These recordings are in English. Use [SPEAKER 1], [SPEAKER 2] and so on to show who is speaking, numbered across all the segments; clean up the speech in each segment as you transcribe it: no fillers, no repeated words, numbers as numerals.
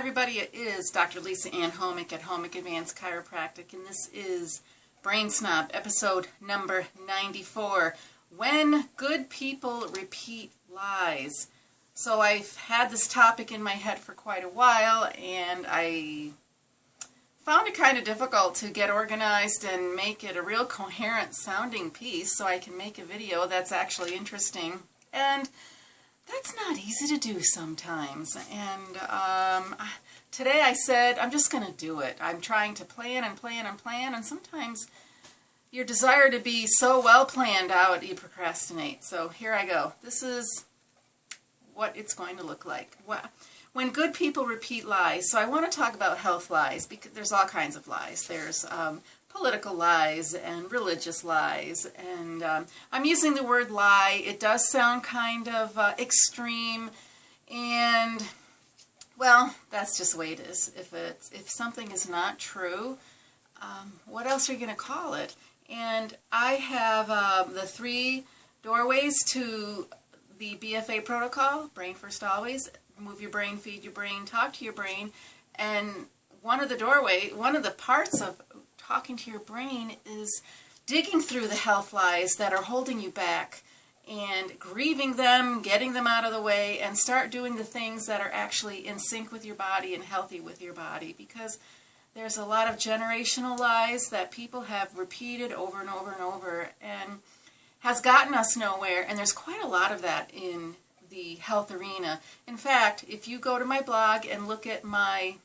[SPEAKER 1] everybody, it is Dr. Lisa Ann Homick at Homick Advanced Chiropractic, and this is Brain Snob, episode number 94, When Good People Repeat Lies. So I've had this topic in my head for quite a while, and I found it kind of difficult to get organized and make it a real coherent sounding piece so I can make a video that's actually interesting. And that's not easy to do sometimes, and today I said I'm just going to do it. I'm trying to plan and plan and plan, and sometimes your desire to be so well planned out, you procrastinate. So here I go. This is what it's going to look like. When good people repeat lies. So I want to talk about health lies, because there's all kinds of lies. There's political lies and religious lies, and I'm using the word lie. It does sound kind of extreme, and well, that's just the way it is. If something is not true, what else are you going to call it? And I have the 3 doorways to the BFA protocol: brain first always, move your brain, feed your brain, talk to your brain. And one of the parts of talking to your brain is digging through the health lies that are holding you back and grieving them, getting them out of the way, and start doing the things that are actually in sync with your body and healthy with your body. Because there's a lot of generational lies that people have repeated over and over and over, and has gotten us nowhere. And there's quite a lot of that in the health arena. In fact, if you go to my blog and look at my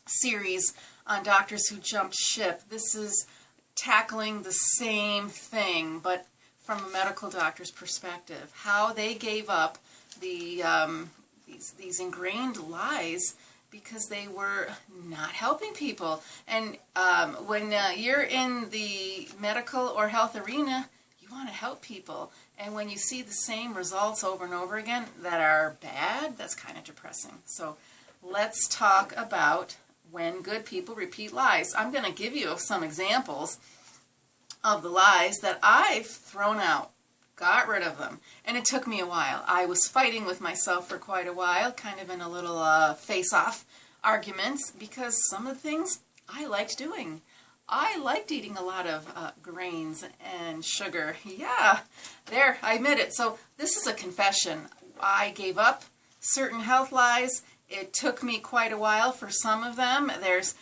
[SPEAKER 1] series on doctors who jumped ship, this is tackling the same thing, but from a medical doctor's perspective. How they gave up the these ingrained lies because they were not helping people. And when you're in the medical or health arena, you want to help people. And when you see the same results over and over again that are bad, that's kind of depressing. So let's talk about when good people repeat lies. I'm going to give you some examples of the lies that I've thrown out, got rid of them. And it took me a while. I was fighting with myself for quite a while, kind of in a little face-off arguments, because some of the things I liked doing. I liked eating a lot of grains and sugar. Yeah, there, I admit it. So this is a confession. I gave up certain health lies. It took me quite a while for some of them. There's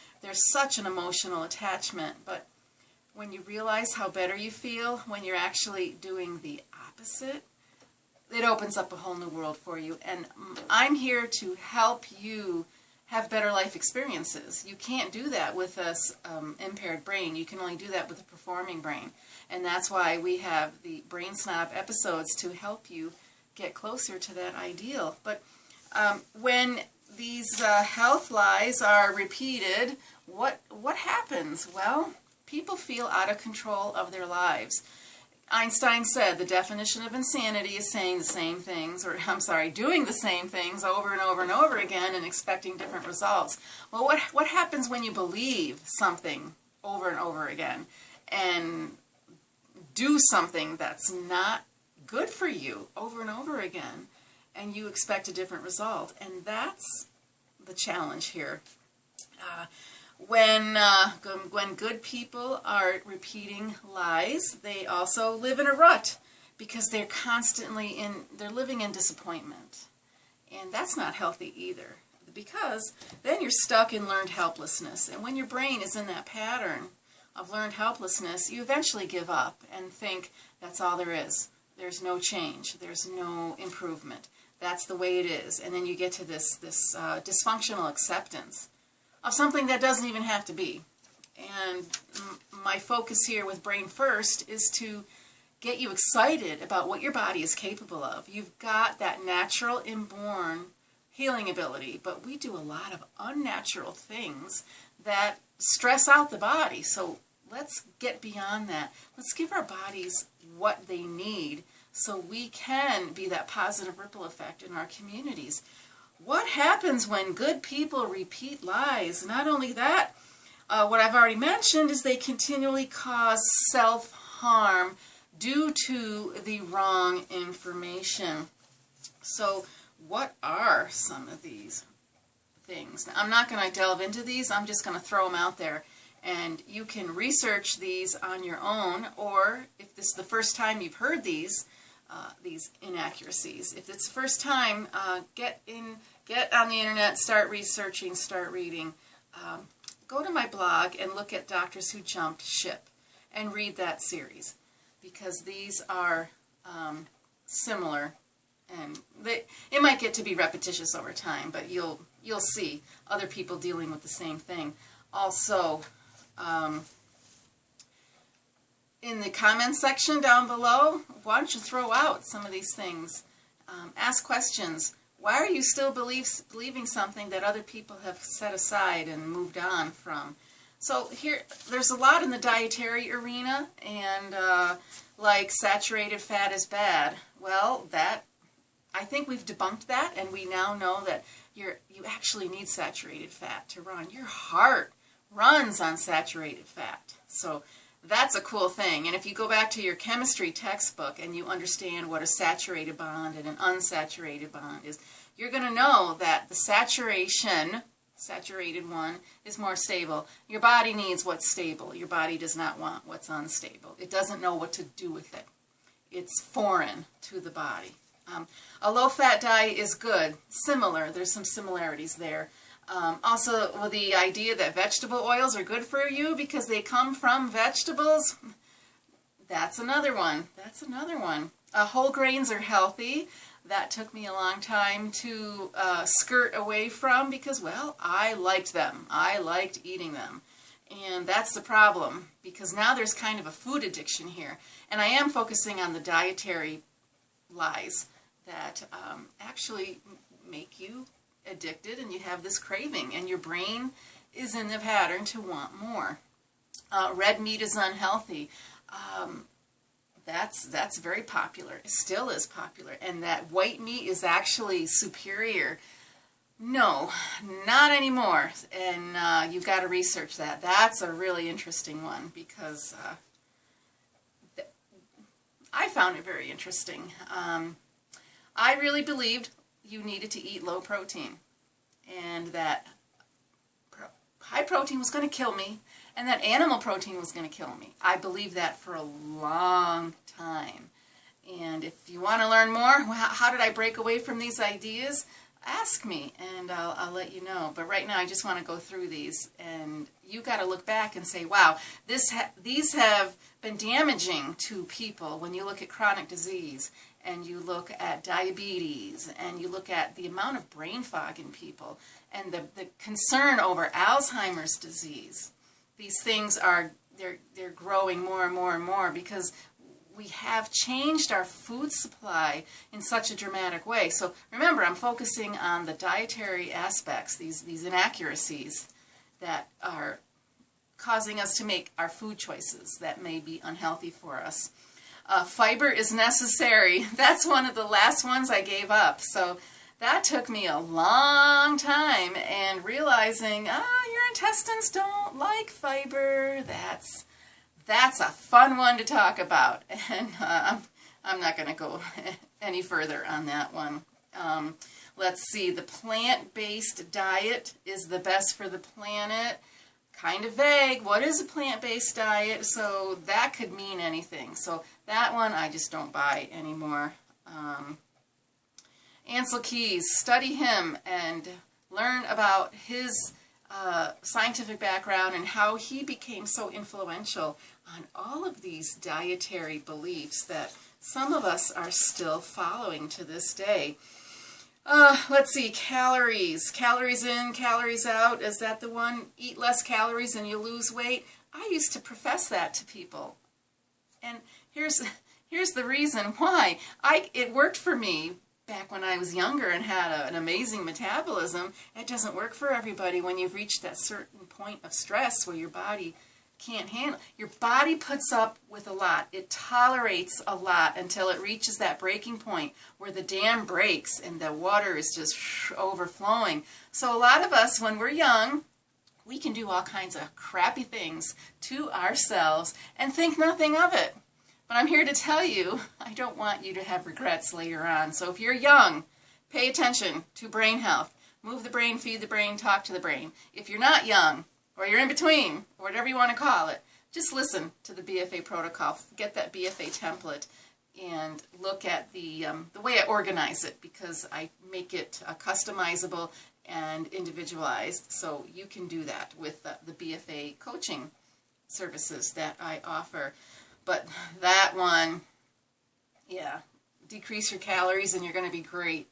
[SPEAKER 1] such an emotional attachment, but when you realize how better you feel when you're actually doing the opposite, it opens up a whole new world for you. And I'm here to help you have better life experiences. You can't do that with a impaired brain. You can only do that with a performing brain. And that's why we have the Brain Snob episodes, to help you get closer to that ideal. But when these health lies are repeated, what happens? Well, people feel out of control of their lives. Einstein said the definition of insanity is saying the same things, or I'm sorry, doing the same things over and over and over again and expecting different results. Well, what happens when you believe something over and over again and do something that's not good for you over and over again, and you expect a different result? And that's the challenge here. When good people are repeating lies, they also live in a rut, because they're they're living in disappointment. And that's not healthy either, because then you're stuck in learned helplessness. And when your brain is in that pattern of learned helplessness, you eventually give up and think that's all there is. There's no change. There's no improvement. That's the way it is. And then you get to this dysfunctional acceptance of something that doesn't even have to be. And my focus here with Brain First is to get you excited about what your body is capable of. You've got that natural inborn healing ability, but we do a lot of unnatural things that stress out the body. So let's get beyond that. Let's give our bodies what they need so we can be that positive ripple effect in our communities. What happens when good people repeat lies? Not only that, what I've already mentioned is they continually cause self-harm due to the wrong information. So what are some of these things. Now, I'm not going to delve into these. I'm just going to throw them out there. And you can research these on your own, or if this is the first time you've heard these inaccuracies, if it's the first time, get on the internet, start researching, start reading. Go to my blog and look at Doctors Who Jumped Ship and read that series, because these are similar, and it might get to be repetitious over time, but you'll see other people dealing with the same thing. Also, in the comments section down below, why don't you throw out some of these things? Ask questions. Why are you still believing something that other people have set aside and moved on from? So there's a lot in the dietary arena, and like saturated fat is bad. Well, I think we've debunked that, and we now know that you actually need saturated fat to run. Your heart runs on saturated fat. So that's a cool thing. And if you go back to your chemistry textbook and you understand what a saturated bond and an unsaturated bond is, you're going to know that the saturated one is more stable. Your body needs what's stable. Your body does not want what's unstable. It doesn't know what to do with it. It's foreign to the body. A low-fat diet is good. Similar. There's some similarities there. Also, the idea that vegetable oils are good for you because they come from vegetables, that's another one. That's another one. Whole grains are healthy. That took me a long time to skirt away from because, well, I liked them. I liked eating them. And that's the problem, because now there's kind of a food addiction here. And I am focusing on the dietary lies that actually make you addicted, and you have this craving, and your brain is in the pattern to want more. Red meat is unhealthy. That's very popular. It still is popular. And that white meat is actually superior. No, not anymore. And you've got to research that. That's a really interesting one, because I found it very interesting. I really believed you needed to eat low protein, and that high protein was going to kill me, and that animal protein was going to kill me. I believed that for a long time. And if you want to learn more, how did I break away from these ideas? Ask me, and I'll let you know. But right now, I just want to go through these, and you got to look back and say, wow, these have been damaging to people. When you look at chronic disease, and you look at diabetes, and you look at the amount of brain fog in people, and the concern over Alzheimer's disease, these things are they're growing more and more and more, because we have changed our food supply in such a dramatic way. So remember, I'm focusing on the dietary aspects, these inaccuracies that are causing us to make our food choices that may be unhealthy for us. Fiber is necessary. That's one of the last ones I gave up. So that took me a long time, and realizing, your intestines don't like fiber. That's a fun one to talk about, and I'm not going to go any further on that one. Let's see, the plant-based diet is the best for the planet. Kind of vague. What is a plant-based diet? So that could mean anything. So that one I just don't buy anymore. Ansel Keys, study him and learn about his scientific background and how he became so influential on all of these dietary beliefs that some of us are still following to this day. Let's see, calories. Calories in, calories out. Is that the one? Eat less calories and you lose weight. I used to profess that to people. And here's the reason why. It worked for me back when I was younger and had an amazing metabolism. It doesn't work for everybody when you've reached that certain point of stress where your body can't handle. Your body puts up with a lot. It tolerates a lot until it reaches that breaking point where the dam breaks and the water is just overflowing. So a lot of us, when we're young, we can do all kinds of crappy things to ourselves and think nothing of it. But I'm here to tell you, I don't want you to have regrets later on. So if you're young, pay attention to brain health. Move the brain, feed the brain, talk to the brain. If you're not young, or you're in between, or whatever you want to call it, just listen to the BFA protocol. Get that BFA template and look at the way I organize it, because I make it customizable and individualized, so you can do that with the BFA coaching services that I offer. But that one, yeah, decrease your calories and you're going to be great.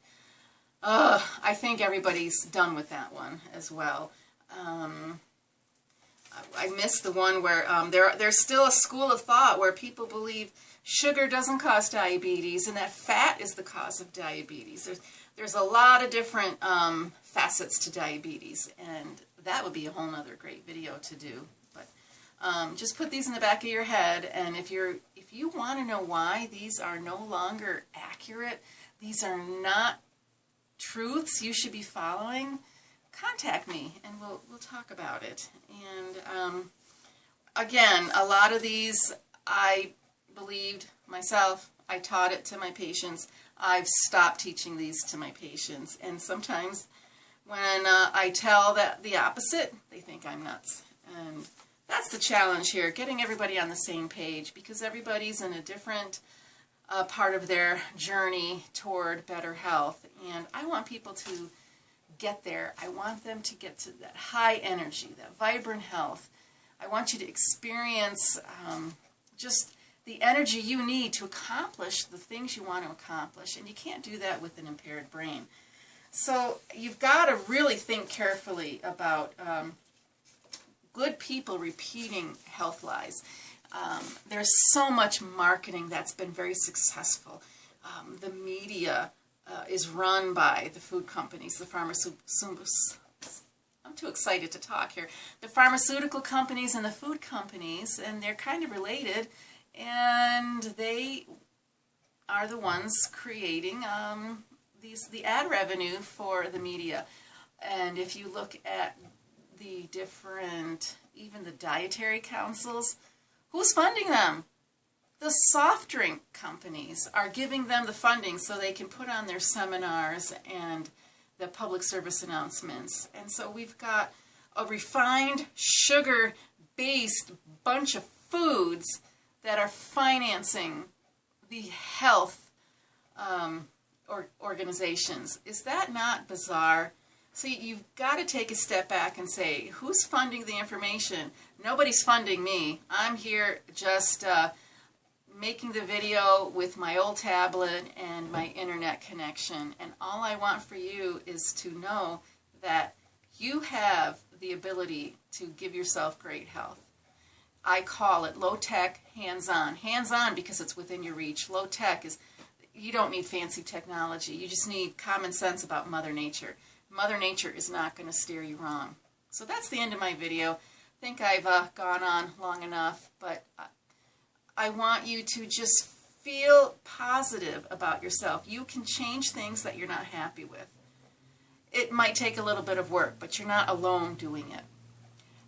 [SPEAKER 1] I think everybody's done with that one as well. I missed the one where there's still a school of thought where people believe sugar doesn't cause diabetes and that fat is the cause of diabetes. There's a lot of different facets to diabetes, and that would be a whole nother great video to do. But just put these in the back of your head, and if you want to know why these are no longer accurate, these are not truths you should be following, contact me and we'll talk about it. And again, a lot of these I believed myself. I taught it to my patients. I've stopped teaching these to my patients, and sometimes when I tell that the opposite, they think I'm nuts. And that's the challenge here, getting everybody on the same page, because everybody's in a different part of their journey toward better health, and I want people to get there. I want them to get to that high energy, that vibrant health. I want you to experience just the energy you need to accomplish the things you want to accomplish, and you can't do that with an impaired brain. So you've got to really think carefully about good people repeating health lies. There's so much marketing that's been very successful. The media is run by the food companies, the pharmaceuticals. I'm too excited to talk here. The pharmaceutical companies and the food companies, and they're kind of related, and they are the ones creating the ad revenue for the media. And if you look at the different, even the dietary councils, who's funding them? The soft drink companies are giving them the funding so they can put on their seminars and the public service announcements. And so we've got a refined, sugar-based bunch of foods that are financing the health organizations. Is that not bizarre? So you've got to take a step back and say, who's funding the information? Nobody's funding me. I'm here just making the video with my old tablet and my internet connection. And all I want for you is to know that you have the ability to give yourself great health. I call it low-tech, hands-on. Hands-on because it's within your reach. Low-tech is, you don't need fancy technology. You just need common sense about Mother Nature. Mother Nature is not going to steer you wrong. So that's the end of my video. I think I've gone on long enough, but I want you to just feel positive about yourself. You can change things that you're not happy with. It might take a little bit of work, but you're not alone doing it.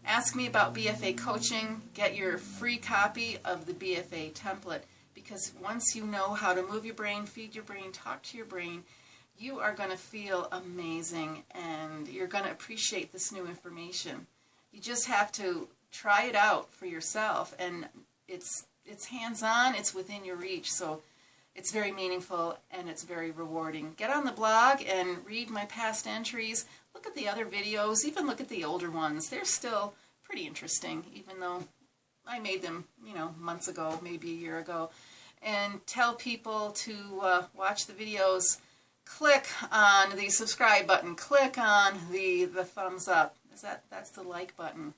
[SPEAKER 1] Ask me about BFA coaching. Get your free copy of the BFA template, because once you know how to move your brain, feed your brain, talk to your brain, you are going to feel amazing, and you're going to appreciate this new information. You just have to try it out for yourself, and it's hands-on, it's within your reach, so it's very meaningful and it's very rewarding. Get on the blog and read my past entries. Look at the other videos, even look at the older ones. They're still pretty interesting, even though I made them, months ago, maybe a year ago. And tell people to watch the videos. Click on the subscribe button. Click on the thumbs up. That's the like button.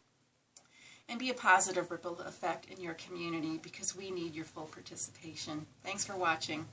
[SPEAKER 1] And be a positive ripple effect in your community, because we need your full participation. Thanks for watching.